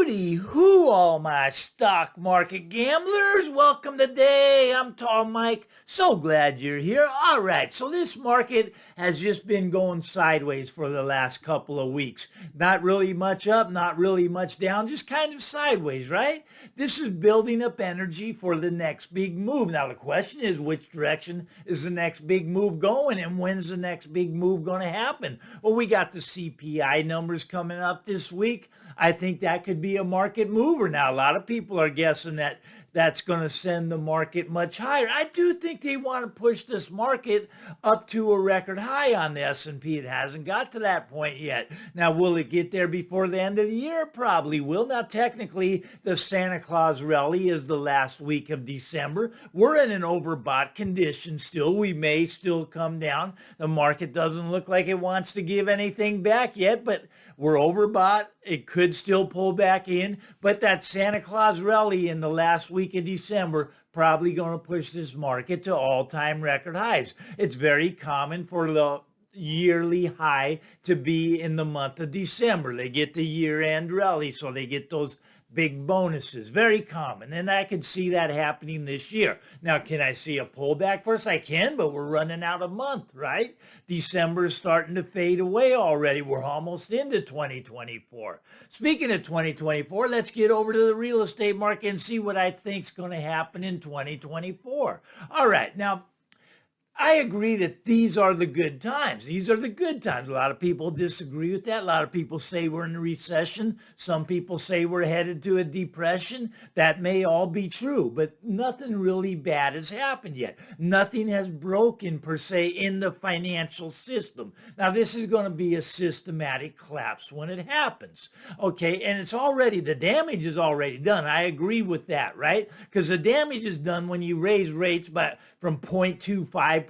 Hooty hoo, all my stock market gamblers. Welcome today. I'm Tall Mike. So glad you're here. All right, so this market has just been going sideways for the last couple of weeks. Not really much up, not really much down, just kind of sideways, right? This is building up energy for the next big move. Now, the question is, which direction is the next big move going, and when's the next big move going to happen? Well, we got the CPI numbers coming up this week. I think that could be a market mover. Now, a lot of people are guessing that that's going to send the market much higher. I do think they want to push this market up to a record high on the S&P. It hasn't got to that point yet. Now, will it get there before the end of the year? Probably will. Now, technically, the Santa Claus rally is the last week of December. We're in an overbought condition still. We may still come down. The market doesn't look like it wants to give anything back yet, but we're overbought. It could still pull back in, but that Santa Claus rally in the last week of December probably going to push this market to all-time record highs. It's very common for the yearly high to be in the month of December. They get the year-end rally, so they get those big bonuses. Very common. And I can see that happening this year. Now, can I see a pullback first? I can, but we're running out of month, right? December is starting to fade away already. We're almost into 2024. Speaking of 2024, let's get over to the real estate market and see what I think is going to happen in 2024. All right. Now, I agree that these are the good times. These are the good times. A lot of people disagree with that. A lot of people say we're in a recession. Some people say we're headed to a depression. That may all be true, but nothing really bad has happened yet. Nothing has broken per se in the financial system. Now, this is going to be a systematic collapse when it happens. Okay, and the damage is already done. I agree with that, right? Because the damage is done when you raise rates from 0.25%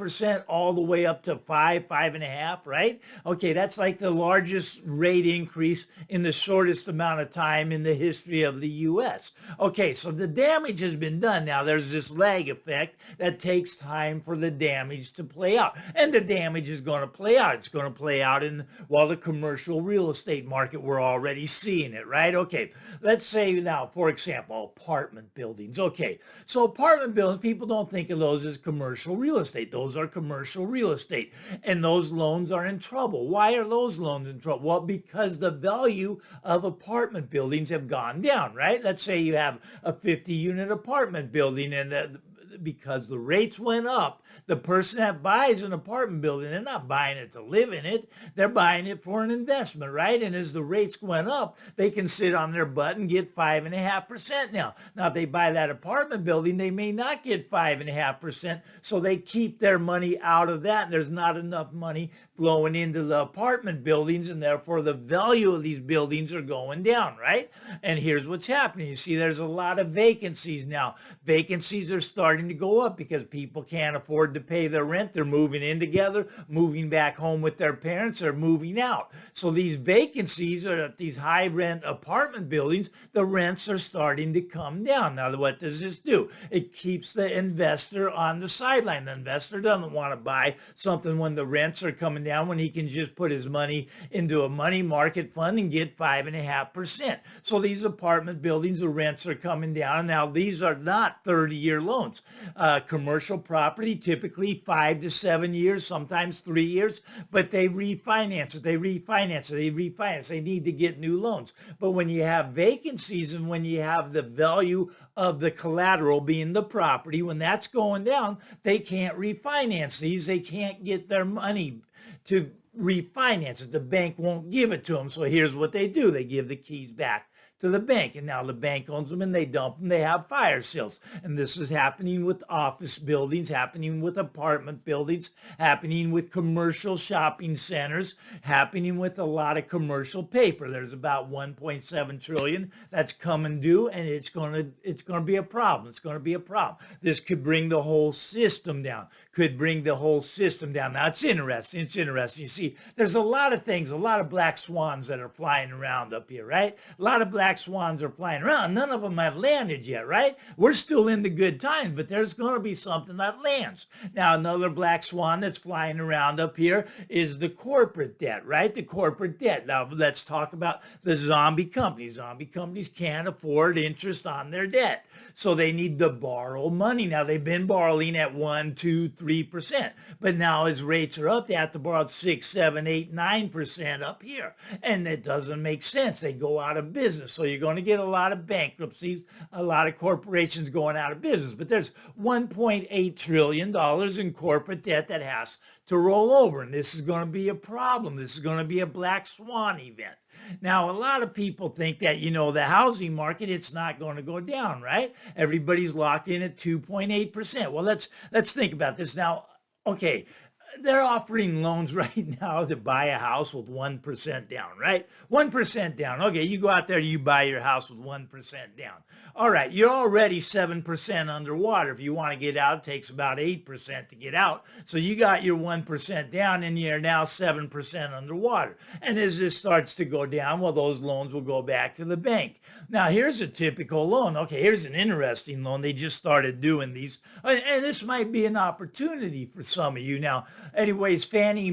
all the way up to 5.5, right? Okay, that's like the largest rate increase in the shortest amount of time in the history of the U.S. Okay, so the damage has been done. Now, there's this lag effect that takes time for the damage to play out. And the damage is going to play out. It's going to play out while the commercial real estate market, we're already seeing it, right? Okay, let's say now, for example, apartment buildings. Okay, so apartment buildings, people don't think of those as commercial real estate. Those are commercial real estate, and those loans are in trouble. Why are those loans in trouble? Well, because the value of apartment buildings have gone down, right? Let's say you have a 50-unit apartment building, and because the rates went up, the person that buys an apartment building, they're not buying it to live in it. They're buying it for an investment, right? And as the rates went up, they can sit on their butt and get 5.5% now. Now, if they buy that apartment building, they may not get 5.5%, so they keep their money out of that. And there's not enough money flowing into the apartment buildings, and therefore the value of these buildings are going down, right? And here's what's happening. You see, there's a lot of vacancies now. Vacancies are starting to go up because people can't afford to pay their rent. They're moving in together, moving back home with their parents, or moving out. So these vacancies are at these high rent apartment buildings. The rents are starting to come down. Now, what does this do? It keeps the investor on the sideline. The investor doesn't want to buy something when the rents are coming down, when he can just put his money into a money market fund and get 5.5%. So these apartment buildings, the rents are coming down. Now, these are not 30-year loans. Commercial property, typically 5 to 7 years, sometimes 3 years, but they refinance it. They need to get new loans. But when you have vacancies and when you have the value of the collateral being the property, when that's going down, they can't refinance these. They can't get their money to refinance it. The bank won't give it to them. So here's what they do. They give the keys back to the bank, and now the bank owns them, and they dump them. They have fire sales, and this is happening with office buildings, happening with apartment buildings, happening with commercial shopping centers, happening with a lot of commercial paper. There's about 1.7 trillion that's coming due, and it's going to be a problem. It's going to be a problem. This could bring the whole system down. Now, it's interesting. You see, there's a lot of things, a lot of black swans that are flying around up here, right? A lot of black black swans are flying around. None of them have landed yet, right? We're still in the good times, but there's going to be something that lands. Now, another black swan that's flying around up here is the corporate debt, right? The corporate debt. Now, let's talk about the zombie companies. Zombie companies can't afford interest on their debt, so they need to borrow money. Now, they've been borrowing at 1, 2, 3%, but now as rates are up, they have to borrow 6, 7, 8, 9% up here, and it doesn't make sense. They go out of business, so you're going to get a lot of bankruptcies, a lot of corporations going out of business. But there's $1.8 trillion in corporate debt that has to roll over, and this is going to be a problem. This is going to be a black swan event. Now, a lot of people think that, the housing market, it's not going to go down, right? Everybody's locked in at 2.8%. Well, let's think about this now. Okay, they're offering loans right now to buy a house with 1% down, right? 1% down. Okay, you go out there, you buy your house with 1% down. All right, you're already 7% underwater. If you want to get out, it takes about 8% to get out. So you got your 1% down and you're now 7% underwater. And as this starts to go down, well, those loans will go back to the bank. Now, here's a typical loan. Okay, here's an interesting loan. They just started doing these. And this might be an opportunity for some of you. Now, anyways, Fannie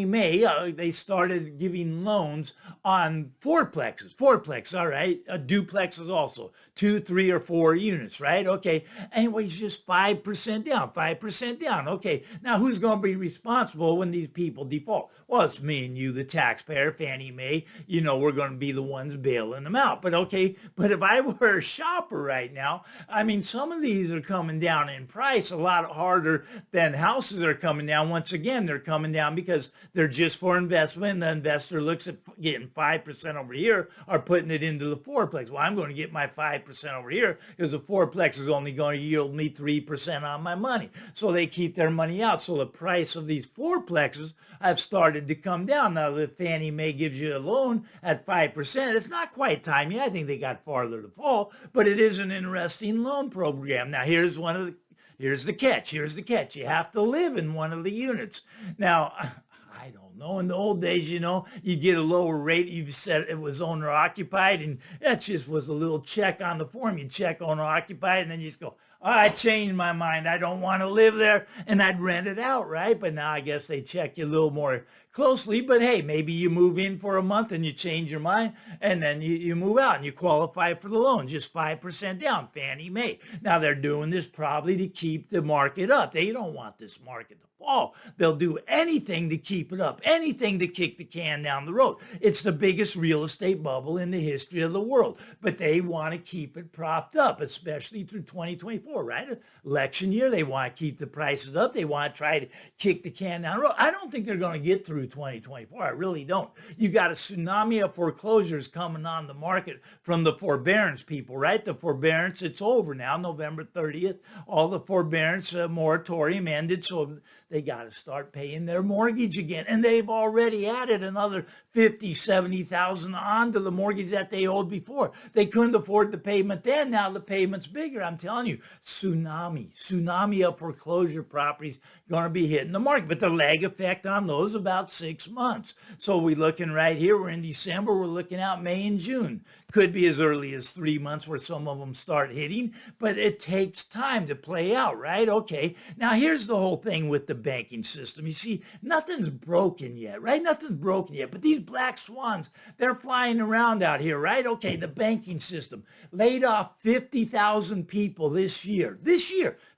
Mae, they started giving loans on fourplexes. Fourplex, all right. Duplexes also. 2, 3, or 4 units, right? Okay. Anyways, just 5% down, 5% down. Okay. Now, who's going to be responsible when these people default? Well, it's me and you, the taxpayer, Fannie Mae. We're going to be the ones bailing them out. But okay, but if I were a shopper right now, I mean, some of these are coming down in price a lot harder than houses are coming down. Once again, they're coming down because they're just for investment. The investor looks at getting 5% over here or putting it into the fourplex. Well, I'm going to get my 5% over here because the fourplex is only going to yield me 3% on my money. So they keep their money out. So the price of these fourplexes have started to come down. Now, the Fannie Mae gives you a loan at 5%. It's not quite time yet. I think they got farther to fall, but it is an interesting loan program. Now, here's the catch. Here's the catch. You have to live in one of the units. Now, I don't know. In the old days, you get a lower rate. You said it was owner occupied, and that just was a little check on the form. You check owner occupied, and then you just go, oh, I changed my mind. I don't want to live there, and I'd rent it out, right? But now I guess they check you a little more closely. But hey, maybe you move in for a month and you change your mind, and then you move out and you qualify for the loan, just 5% down, Fannie Mae. Now they're doing this probably to keep the market up. They don't want this market to fall. They'll do anything to keep it up, anything to kick the can down the road. It's the biggest real estate bubble in the history of the world, but they want to keep it propped up, especially through 2024, right? Election year, they want to keep the prices up. They want to try to kick the can down the road. I don't think they're going to get through 2024. I really don't. You got a tsunami of foreclosures coming on the market from the forbearance people, right? The forbearance, it's over now, November 30th. All the forbearance moratorium ended, so they got to start paying their mortgage again. And they've already added another 50, 70,000 onto the mortgage that they owed before. They couldn't afford the payment then. Now the payment's bigger. I'm telling you, tsunami of foreclosure properties going to be hitting the market. But the lag effect on those about 6 months. So we're looking right here. We're in December. We're looking out May and June. Could be as early as 3 months where some of them start hitting, but it takes time to play out, right? Okay. Now here's the whole thing with the banking system. You see, nothing's broken yet, right? Nothing's broken yet, but these black swans, they're flying around out here, right? Okay, the banking system laid off 50,000 people this year.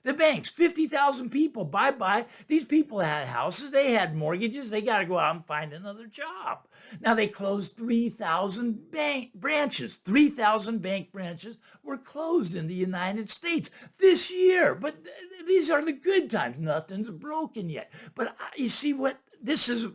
The banks, 50,000 people, bye-bye. These people had houses, they had mortgages, they got to go out and find another job. Now they closed 3,000 bank branches. 3,000 bank branches were closed in the United States this year. But these are the good times. Nothing's broken yet. But you see what? This is,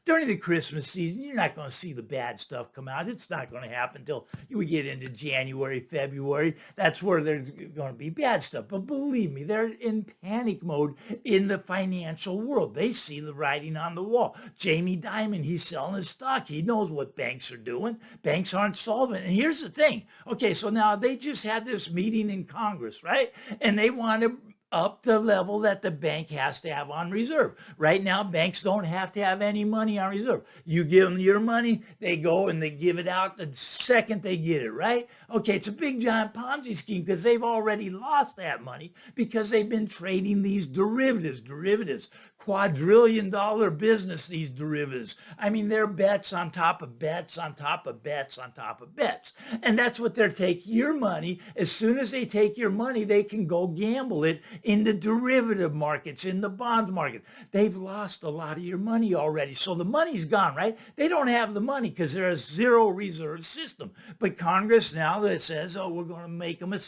during the Christmas season, you're not going to see the bad stuff come out. It's not going to happen until we get into January, February. That's where there's going to be bad stuff. But believe me, they're in panic mode in the financial world. They see the writing on the wall. Jamie Dimon, he's selling his stock. He knows what banks are doing. Banks aren't solvent. And here's the thing. Okay, so now they just had this meeting in Congress, right? And they want to up the level that the bank has to have on reserve. Right now, banks don't have to have any money on reserve. You give them your money, they go and they give it out the second they get it, right? Okay, it's a big giant Ponzi scheme because they've already lost that money because they've been trading these derivatives, quadrillion dollar business, these derivatives. I mean, they're bets on top of bets on top of bets on top of bets. And that's what they're taking your money. As soon as they take your money, they can go gamble it in the derivative markets, in the bond market. They've lost a lot of your money already. So the money's gone, right? They don't have the money because they're a zero reserve system. But Congress now that says, oh, we're going to make them a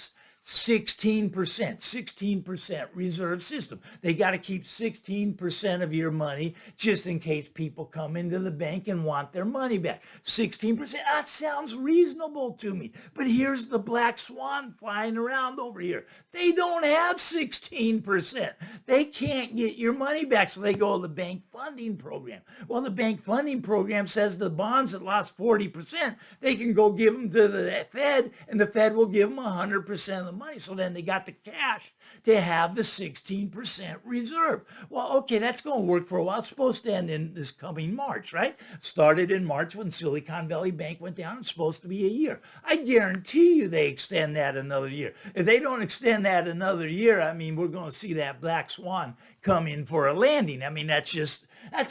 16% reserve system. They got to keep 16% of your money just in case people come into the bank and want their money back. 16%, that sounds reasonable to me. But here's the black swan flying around over here. They don't have 16%. They can't get your money back, so they go to the bank funding program. Well, the bank funding program says the bonds that lost 40%, they can go give them to the Fed, and the Fed will give them 100% of the money. So then they got the cash to have the 16% reserve. Well, okay, that's going to work for a while. It's supposed to end in this coming March, right? Started in March when Silicon Valley Bank went down. It's supposed to be a year. I guarantee you they extend that another year. If they don't extend that another year, I mean, we're going to see that black swan come in for a landing. I mean, that's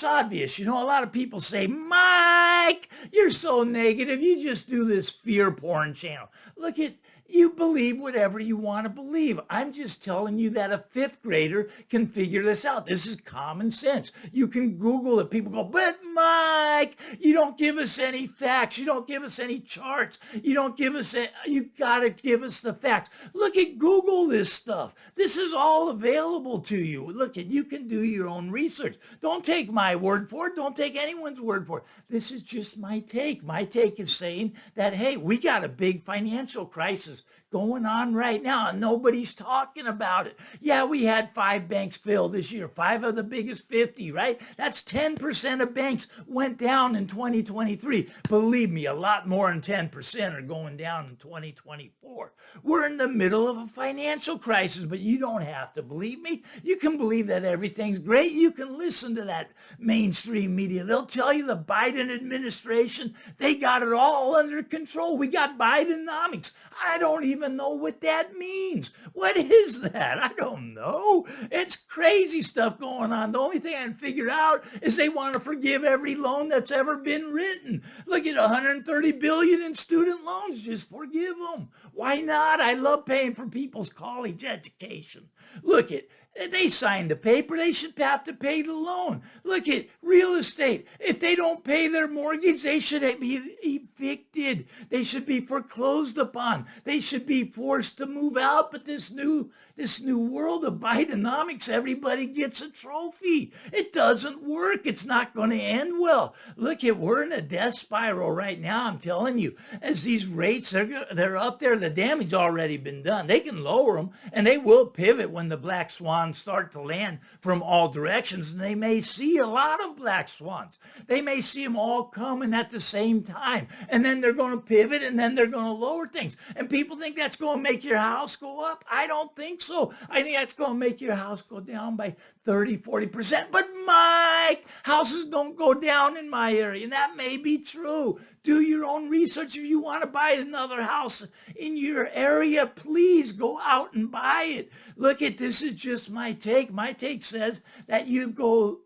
obvious. You know, a lot of people say, Mike, you're so negative. You just do this fear porn channel. Look at, you believe whatever you want to believe. I'm just telling you that a fifth grader can figure this out. This is common sense. You can Google it. People go, but Mike, you don't give us any facts. You don't give us any charts. You don't give us, you got to give us the facts. Look at Google this stuff. This is all available to you. Look at, you can do your own research. Don't take my word for it. Don't take anyone's word for it. This is just my take. My take is saying that, hey, we got a big financial crisis going on right now, and nobody's talking about it. Yeah, we had 5 banks fail this year, 5 of the biggest 50, right? That's 10% of banks went down in 2023. Believe me, a lot more than 10% are going down in 2024. We're in the middle of a financial crisis, but you don't have to believe me. You can believe that everything's great. You can listen to that mainstream media. They'll tell you the Biden administration, they got it all under control. We got Bidenomics. I don't even know what that means. What is that? I don't know. It's crazy stuff going on. The only thing I can figure out is they want to forgive every loan that's ever been written. Look at 130 billion in student loans. Just forgive them. Why not? I love paying for people's college education. Look at, they signed the paper. They should have to pay the loan. Look at real estate. If they don't pay their mortgage, they should be evicted. They should be foreclosed upon. They should be forced to move out. But this new world of Bidenomics, everybody gets a trophy. It doesn't work. It's not going to end well. Look at, we're in a death spiral right now. I'm telling you, as these rates, they're up there, the damage already been done. They can lower them, and they will pivot when the black swans start to land from all directions, and they may see a lot of black swans. They may see them all coming at the same time, and then they're going to pivot, and then they're going to lower things. And people think that's going to make your house go up. I don't think so. I think that's going to make your house go down by 30-40%. But Mike, houses don't go down in my area, and that may be true. Do your own research. If you want to buy another house in your area, please go out and buy it. Look at, this is just my take. My take says that you go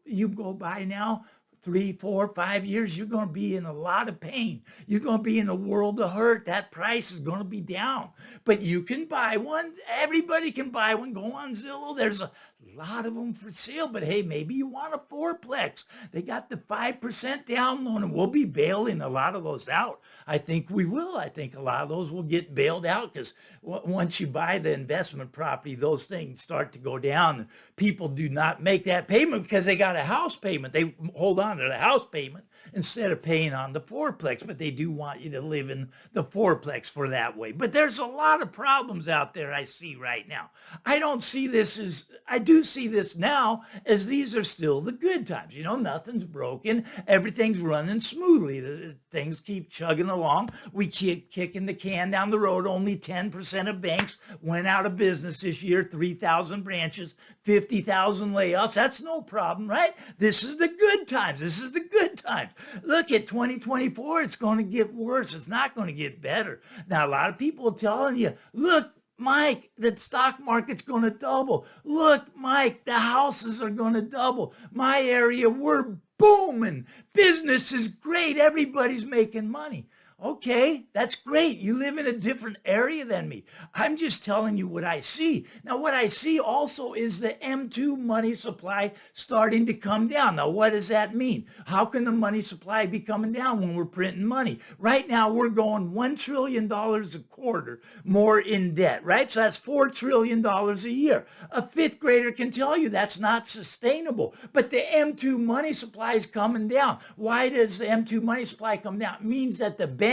buy now, 3, 4, 5 years, you're going to be in a lot of pain. You're going to be in a world of hurt. That price is going to be down. But you can buy one. Everybody can buy one. Go on Zillow. There's a lot of them for sale. But hey, maybe you want a fourplex. They got the 5% down loan, and we'll be bailing a lot of those out. I think we will. I think a lot of those will get bailed out because once you buy the investment property, those things start to go down. People do not make that payment because they got a house payment. They hold on on to the house payment instead of paying on the fourplex, but they do want you to live in the fourplex for that way. But there's a lot of problems out there I see right now. I do see this now as these are still the good times. Nothing's broken. Everything's running smoothly. Things keep chugging along. We keep kicking the can down the road. Only 10% of banks went out of business this year. 3,000 branches, 50,000 layoffs. That's no problem, right? This is the good times. This is the good times. Look at 2024. It's going to get worse. It's not going to get better. Now, a lot of people are telling you, look, Mike, the stock market's going to double. Look, Mike, the houses are going to double. My area, we're booming. Business is great. Everybody's making money. Okay, that's great. You live in a different area than me. I'm just telling you what I see. Now, what I see also is the M2 money supply starting to come down. Now, what does that mean? How can the money supply be coming down when we're printing money? Right now, we're going $1 trillion a quarter more in debt, right? So that's $4 trillion a year. A fifth grader can tell you that's not sustainable. But the M2 money supply is coming down. Why does the M2 money supply come down? It means that the banks,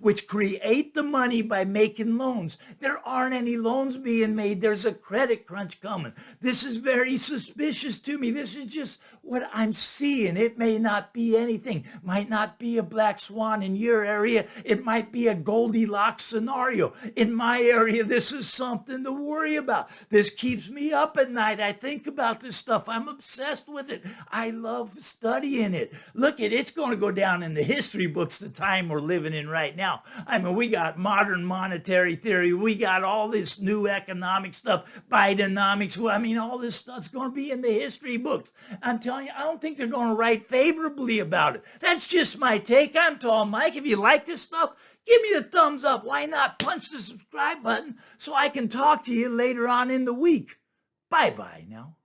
which create the money by making loans, there aren't any loans being made. There's a credit crunch coming. This is very suspicious to me. This is just what I'm seeing. It may not be anything. Might not be a black swan in your area. It might be a Goldilocks scenario. In my area, this is something to worry about. This keeps me up at night. I think about this stuff. I'm obsessed with it. I love studying it. Look, it's going to go down in the history books, the time we're living in right now. I mean, we got modern monetary theory. We got all this new economic stuff, Bidenomics. I mean, all this stuff's going to be in the history books. I'm telling you, I don't think they're going to write favorably about it. That's just my take. I'm Tall Mike. If you like this stuff, give me a thumbs up. Why not punch the subscribe button so I can talk to you later on in the week? Bye-bye now.